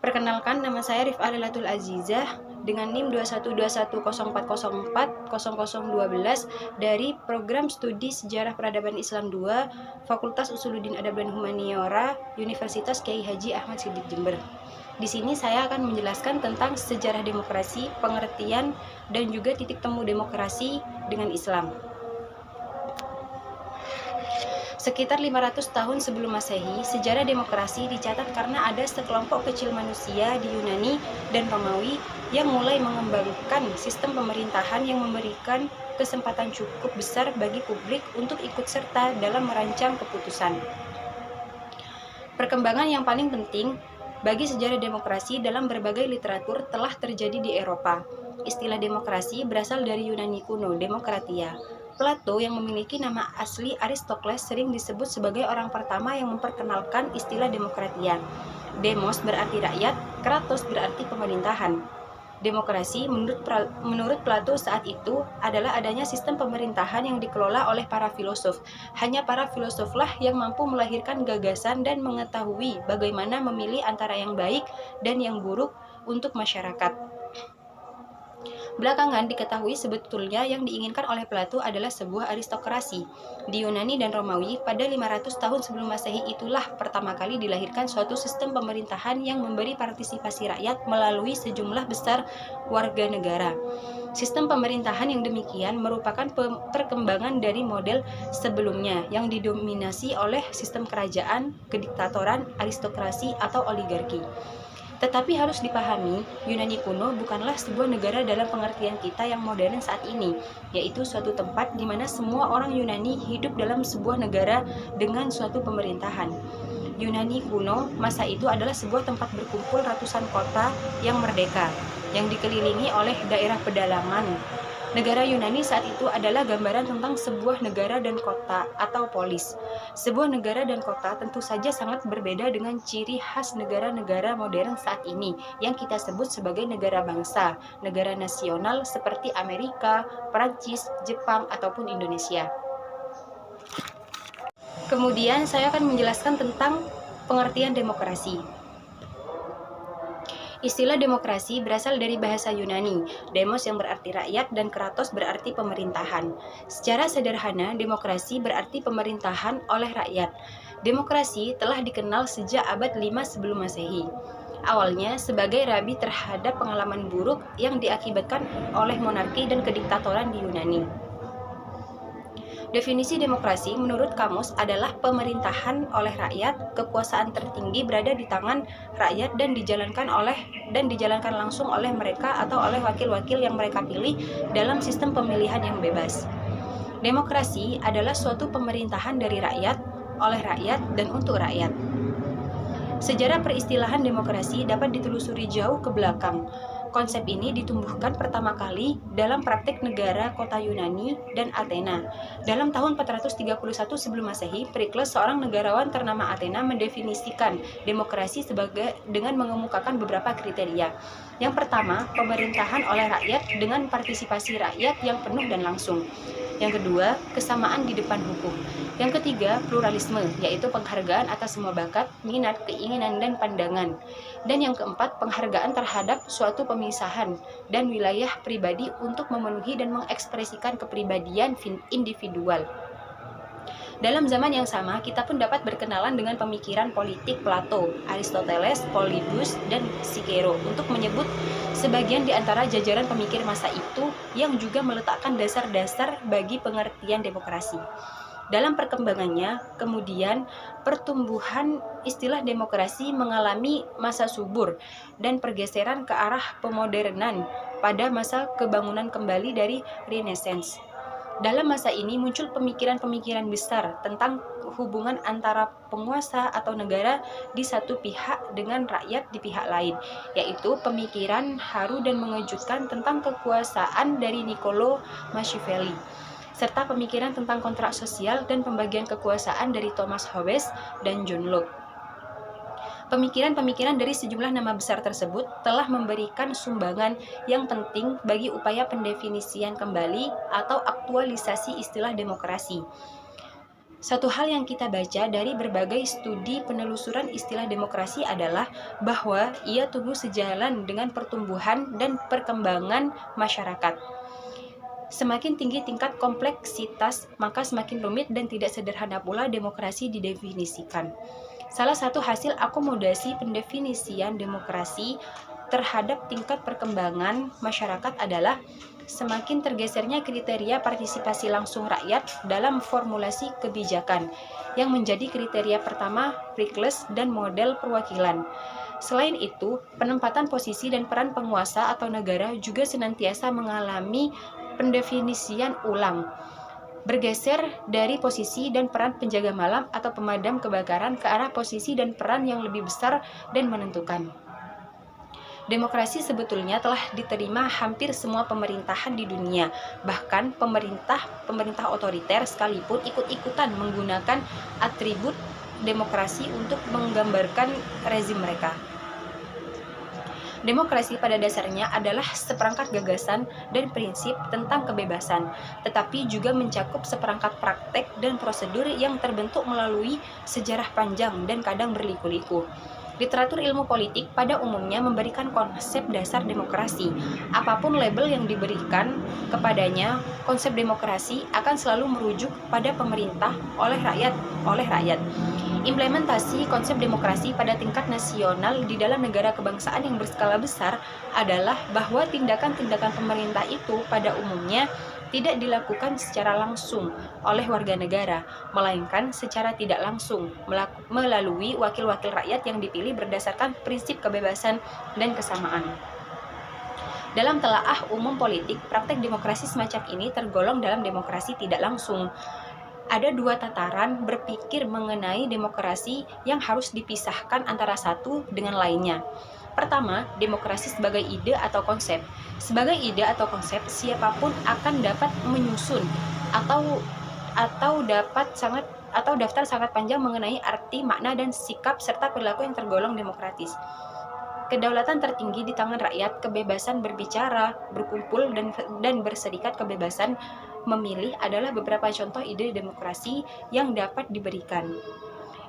Perkenalkan, nama saya Rif'ah Lailatul Azizah dengan NIM 21210440012 dari Program Studi Sejarah Peradaban Islam 2, Fakultas Usuluddin Adab dan Humaniora, Universitas Kiai Haji Ahmad Siddiq Jember. Di sini saya akan menjelaskan tentang sejarah demokrasi, pengertian, dan juga titik temu demokrasi dengan Islam. Sekitar 500 tahun sebelum Masehi, sejarah demokrasi dicatat karena ada sekelompok kecil manusia di Yunani dan Romawi yang mulai mengembangkan sistem pemerintahan yang memberikan kesempatan cukup besar bagi publik untuk ikut serta dalam merancang keputusan. Perkembangan yang paling penting bagi sejarah demokrasi dalam berbagai literatur telah terjadi di Eropa. Istilah demokrasi berasal dari Yunani kuno, demokratia. Plato yang memiliki nama asli Aristokles sering disebut sebagai orang pertama yang memperkenalkan istilah demokratia. Demos berarti rakyat, kratos berarti pemerintahan. Demokrasi menurut Plato saat itu adalah adanya sistem pemerintahan yang dikelola oleh para filosof. Hanya para filosoflah yang mampu melahirkan gagasan dan mengetahui bagaimana memilih antara yang baik dan yang buruk untuk masyarakat. Belakangan diketahui sebetulnya yang diinginkan oleh Plato adalah sebuah aristokrasi. Di Yunani dan Romawi pada 500 tahun sebelum Masehi itulah pertama kali dilahirkan suatu sistem pemerintahan yang memberi partisipasi rakyat melalui sejumlah besar warga negara. Sistem pemerintahan yang demikian merupakan perkembangan dari model sebelumnya yang didominasi oleh sistem kerajaan, kediktatoran, aristokrasi, atau oligarki. Tetapi harus dipahami, Yunani kuno bukanlah sebuah negara dalam pengertian kita yang modern saat ini, yaitu suatu tempat di mana semua orang Yunani hidup dalam sebuah negara dengan suatu pemerintahan. Yunani kuno masa itu adalah sebuah tempat berkumpul ratusan kota yang merdeka, yang dikelilingi oleh daerah pedalaman. Negara Yunani saat itu adalah gambaran tentang sebuah negara dan kota atau polis. Sebuah negara dan kota tentu saja sangat berbeda dengan ciri khas negara-negara modern saat ini yang kita sebut sebagai negara bangsa, negara nasional seperti Amerika, Prancis, Jepang, ataupun Indonesia. Kemudian saya akan menjelaskan tentang pengertian demokrasi. Istilah demokrasi berasal dari bahasa Yunani, demos yang berarti rakyat dan kratos berarti pemerintahan. Secara sederhana, demokrasi berarti pemerintahan oleh rakyat. Demokrasi telah dikenal sejak abad 5 sebelum Masehi. Awalnya sebagai rabi terhadap pengalaman buruk yang diakibatkan oleh monarki dan kediktatoran di Yunani. Definisi demokrasi menurut kamus adalah pemerintahan oleh rakyat, kekuasaan tertinggi berada di tangan rakyat dan dijalankan langsung oleh mereka atau oleh wakil-wakil yang mereka pilih dalam sistem pemilihan yang bebas. Demokrasi adalah suatu pemerintahan dari rakyat, oleh rakyat, dan untuk rakyat. Sejarah peristilahan demokrasi dapat ditelusuri jauh ke belakang. Konsep ini ditumbuhkan pertama kali dalam praktek negara kota Yunani dan Athena. Dalam tahun 431 sebelum Masehi, Perikles, seorang negarawan ternama Athena, mendefinisikan demokrasi dengan mengemukakan beberapa kriteria. Yang pertama, pemerintahan oleh rakyat dengan partisipasi rakyat yang penuh dan langsung. Yang kedua, kesamaan di depan hukum. Yang ketiga, pluralisme, yaitu penghargaan atas semua bakat, minat, keinginan, dan pandangan. Dan yang keempat, penghargaan terhadap suatu pemisahan dan wilayah pribadi untuk memenuhi dan mengekspresikan kepribadian individual. Dalam zaman yang sama, kita pun dapat berkenalan dengan pemikiran politik Plato, Aristoteles, Polybus, dan Cicero untuk menyebut sebagian di antara jajaran pemikir masa itu yang juga meletakkan dasar-dasar bagi pengertian demokrasi. Dalam perkembangannya, kemudian pertumbuhan istilah demokrasi mengalami masa subur dan pergeseran ke arah pemodernan pada masa kebangunan kembali dari Renaissance. Dalam masa ini muncul pemikiran-pemikiran besar tentang hubungan antara penguasa atau negara di satu pihak dengan rakyat di pihak lain, yaitu pemikiran haru dan mengejutkan tentang kekuasaan dari Niccolo Machiavelli, serta pemikiran tentang kontrak sosial dan pembagian kekuasaan dari Thomas Hobbes dan John Locke. Pemikiran-pemikiran dari sejumlah nama besar tersebut telah memberikan sumbangan yang penting bagi upaya pendefinisian kembali atau aktualisasi istilah demokrasi. Satu hal yang kita baca dari berbagai studi penelusuran istilah demokrasi adalah bahwa ia tumbuh sejalan dengan pertumbuhan dan perkembangan masyarakat. Semakin tinggi tingkat kompleksitas, maka semakin rumit dan tidak sederhana pula demokrasi didefinisikan. Salah satu hasil akomodasi pendefinisian demokrasi terhadap tingkat perkembangan masyarakat adalah semakin tergesernya kriteria partisipasi langsung rakyat dalam formulasi kebijakan, yang menjadi kriteria pertama Prickles dan model perwakilan. Selain itu, penempatan posisi dan peran penguasa atau negara juga senantiasa mengalami pendefinisian ulang, bergeser dari posisi dan peran penjaga malam atau pemadam kebakaran ke arah posisi dan peran yang lebih besar dan menentukan. Demokrasi sebetulnya telah diterima hampir semua pemerintahan di dunia, bahkan pemerintah otoriter sekalipun ikut-ikutan menggunakan atribut demokrasi untuk menggambarkan rezim mereka. Demokrasi pada dasarnya adalah seperangkat gagasan dan prinsip tentang kebebasan, tetapi juga mencakup seperangkat praktek dan prosedur yang terbentuk melalui sejarah panjang dan kadang berliku-liku. Literatur ilmu politik pada umumnya memberikan konsep dasar demokrasi. Apapun label yang diberikan kepadanya, konsep demokrasi akan selalu merujuk pada pemerintah oleh rakyat. Implementasi konsep demokrasi pada tingkat nasional di dalam negara kebangsaan yang berskala besar adalah bahwa tindakan-tindakan pemerintah itu pada umumnya tidak dilakukan secara langsung oleh warga negara, melainkan secara tidak langsung melalui wakil-wakil rakyat yang dipilih berdasarkan prinsip kebebasan dan kesamaan. Dalam telaah umum politik, praktek demokrasi semacam ini tergolong dalam demokrasi tidak langsung. Ada dua tataran berpikir mengenai demokrasi yang harus dipisahkan antara satu dengan lainnya. Pertama, demokrasi sebagai ide atau konsep. Sebagai ide atau konsep, siapapun akan dapat menyusun atau daftar sangat panjang mengenai arti, makna, dan sikap serta perilaku yang tergolong demokratis. Kedaulatan tertinggi di tangan rakyat, kebebasan berbicara, berkumpul, dan berserikat, kebebasan memilih adalah beberapa contoh ide demokrasi yang dapat diberikan.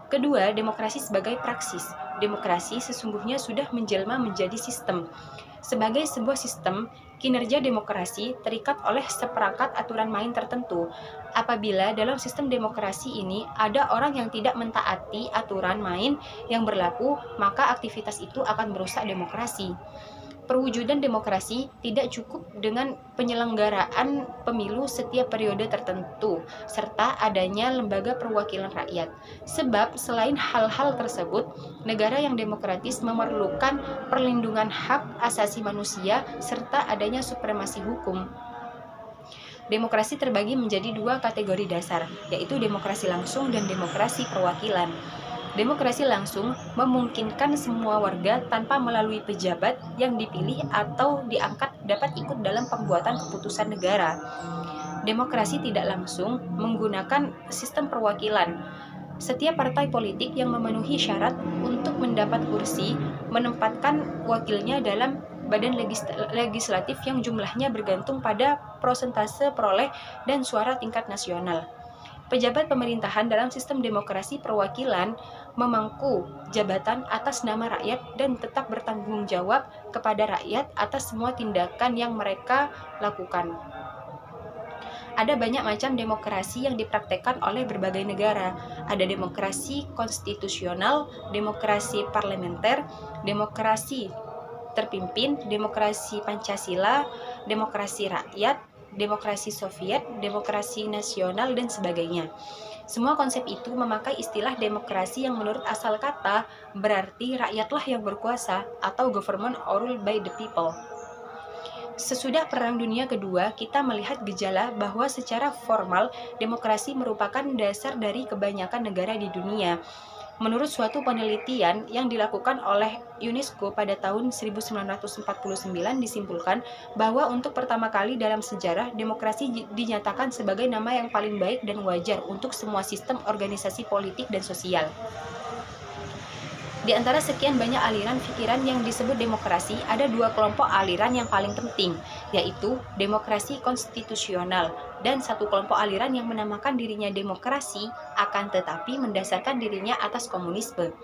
Kedua, demokrasi sebagai praksis. Demokrasi sesungguhnya sudah menjelma menjadi sistem. Sebagai sebuah sistem, kinerja demokrasi terikat oleh seperangkat aturan main tertentu. Apabila dalam sistem demokrasi ini ada orang yang tidak mentaati aturan main yang berlaku, maka aktivitas itu akan merusak demokrasi. Perwujudan demokrasi tidak cukup dengan penyelenggaraan pemilu setiap periode tertentu, serta adanya lembaga perwakilan rakyat. Sebab selain hal-hal tersebut, negara yang demokratis memerlukan perlindungan hak asasi manusia serta adanya supremasi hukum. Demokrasi terbagi menjadi dua kategori dasar, yaitu demokrasi langsung dan demokrasi perwakilan. Demokrasi langsung memungkinkan semua warga tanpa melalui pejabat yang dipilih atau diangkat dapat ikut dalam pembuatan keputusan negara. Demokrasi tidak langsung menggunakan sistem perwakilan. Setiap partai politik yang memenuhi syarat untuk mendapat kursi menempatkan wakilnya dalam badan legislatif yang jumlahnya bergantung pada prosentase peroleh dan suara tingkat nasional. Pejabat pemerintahan dalam sistem demokrasi perwakilan memangku jabatan atas nama rakyat dan tetap bertanggung jawab kepada rakyat atas semua tindakan yang mereka lakukan. Ada banyak macam demokrasi yang dipraktekkan oleh berbagai negara. Ada demokrasi konstitusional, demokrasi parlementer, demokrasi terpimpin, demokrasi Pancasila, demokrasi rakyat, demokrasi Soviet, demokrasi nasional, dan sebagainya. Semua konsep itu memakai istilah demokrasi yang menurut asal kata berarti rakyatlah yang berkuasa atau government ruled by the people. Sesudah Perang Dunia Kedua, kita melihat gejala bahwa secara formal demokrasi merupakan dasar dari kebanyakan negara di dunia. Menurut suatu penelitian yang dilakukan oleh UNESCO pada tahun 1949 disimpulkan bahwa untuk pertama kali dalam sejarah demokrasi dinyatakan sebagai nama yang paling baik dan wajar untuk semua sistem organisasi politik dan sosial. Di antara sekian banyak aliran pikiran yang disebut demokrasi, ada dua kelompok aliran yang paling penting, yaitu demokrasi konstitusional dan satu kelompok aliran yang menamakan dirinya demokrasi, akan tetapi mendasarkan dirinya atas komunisme.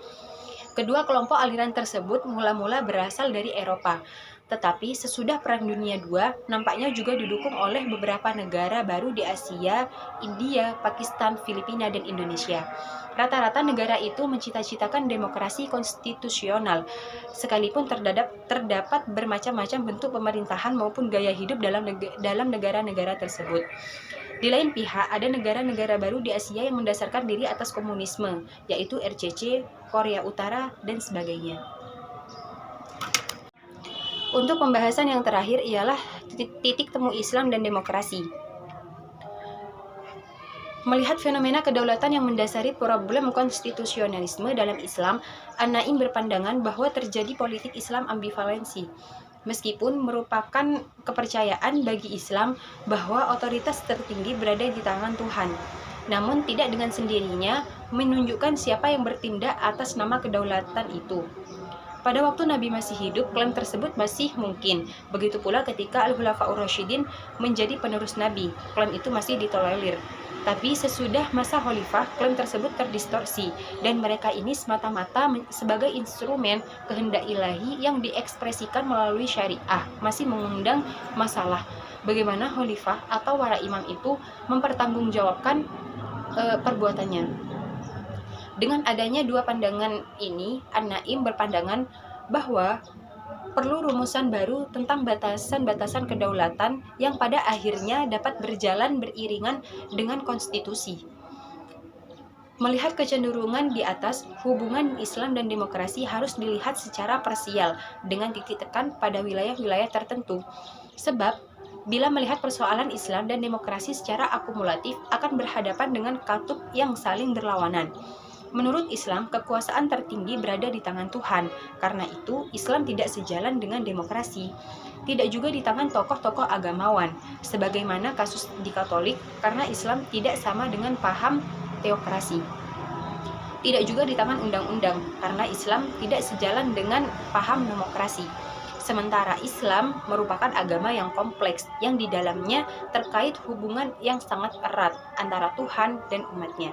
Kedua kelompok aliran tersebut mula-mula berasal dari Eropa, tetapi sesudah Perang Dunia II, nampaknya juga didukung oleh beberapa negara baru di Asia, India, Pakistan, Filipina, dan Indonesia. Rata-rata negara itu mencita-citakan demokrasi konstitusional, sekalipun terdapat bermacam-macam bentuk pemerintahan maupun gaya hidup dalam negara-negara tersebut. Di lain pihak, ada negara-negara baru di Asia yang mendasarkan diri atas komunisme, yaitu RCC, Korea Utara, dan sebagainya. Untuk pembahasan yang terakhir ialah titik temu Islam dan demokrasi. Melihat fenomena kedaulatan yang mendasari problem konstitusionalisme dalam Islam, An-Naim berpandangan bahwa terjadi politik Islam ambivalensi. Meskipun merupakan kepercayaan bagi Islam bahwa otoritas tertinggi berada di tangan Tuhan, namun tidak dengan sendirinya menunjukkan siapa yang bertindak atas nama kedaulatan itu. Pada waktu Nabi masih hidup, klaim tersebut masih mungkin. Begitu pula ketika Al-Khulafaur Rasyidin menjadi penerus Nabi, klaim itu masih ditolerir. Tapi sesudah masa khalifah, klaim tersebut terdistorsi, dan mereka ini semata-mata sebagai instrumen kehendak ilahi yang diekspresikan melalui syariah, masih mengundang masalah bagaimana khalifah atau para imam itu mempertanggungjawabkan perbuatannya. Dengan adanya dua pandangan ini, An-Naim berpandangan bahwa perlu rumusan baru tentang batasan-batasan kedaulatan yang pada akhirnya dapat berjalan beriringan dengan konstitusi. Melihat kecenderungan di atas, hubungan Islam dan demokrasi harus dilihat secara parsial dengan titik tekan pada wilayah-wilayah tertentu. Sebab, bila melihat persoalan Islam dan demokrasi secara akumulatif akan berhadapan dengan kutub yang saling berlawanan. Menurut Islam, kekuasaan tertinggi berada di tangan Tuhan. Karena itu, Islam tidak sejalan dengan demokrasi. Tidak juga di tangan tokoh-tokoh agamawan, sebagaimana kasus di Katolik, karena Islam tidak sama dengan paham teokrasi. Tidak juga di tangan undang-undang, karena Islam tidak sejalan dengan paham demokrasi. Sementara Islam merupakan agama yang kompleks, yang di dalamnya terkait hubungan yang sangat erat antara Tuhan dan umatnya.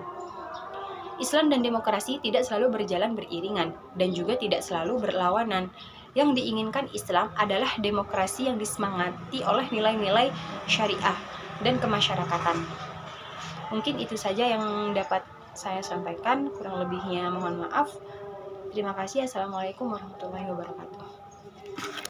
Islam dan demokrasi tidak selalu berjalan beriringan dan juga tidak selalu berlawanan. Yang diinginkan Islam adalah demokrasi yang disemangati oleh nilai-nilai syariah dan kemasyarakatan. Mungkin itu saja yang dapat saya sampaikan, kurang lebihnya mohon maaf. Terima kasih. Assalamualaikum warahmatullahi wabarakatuh.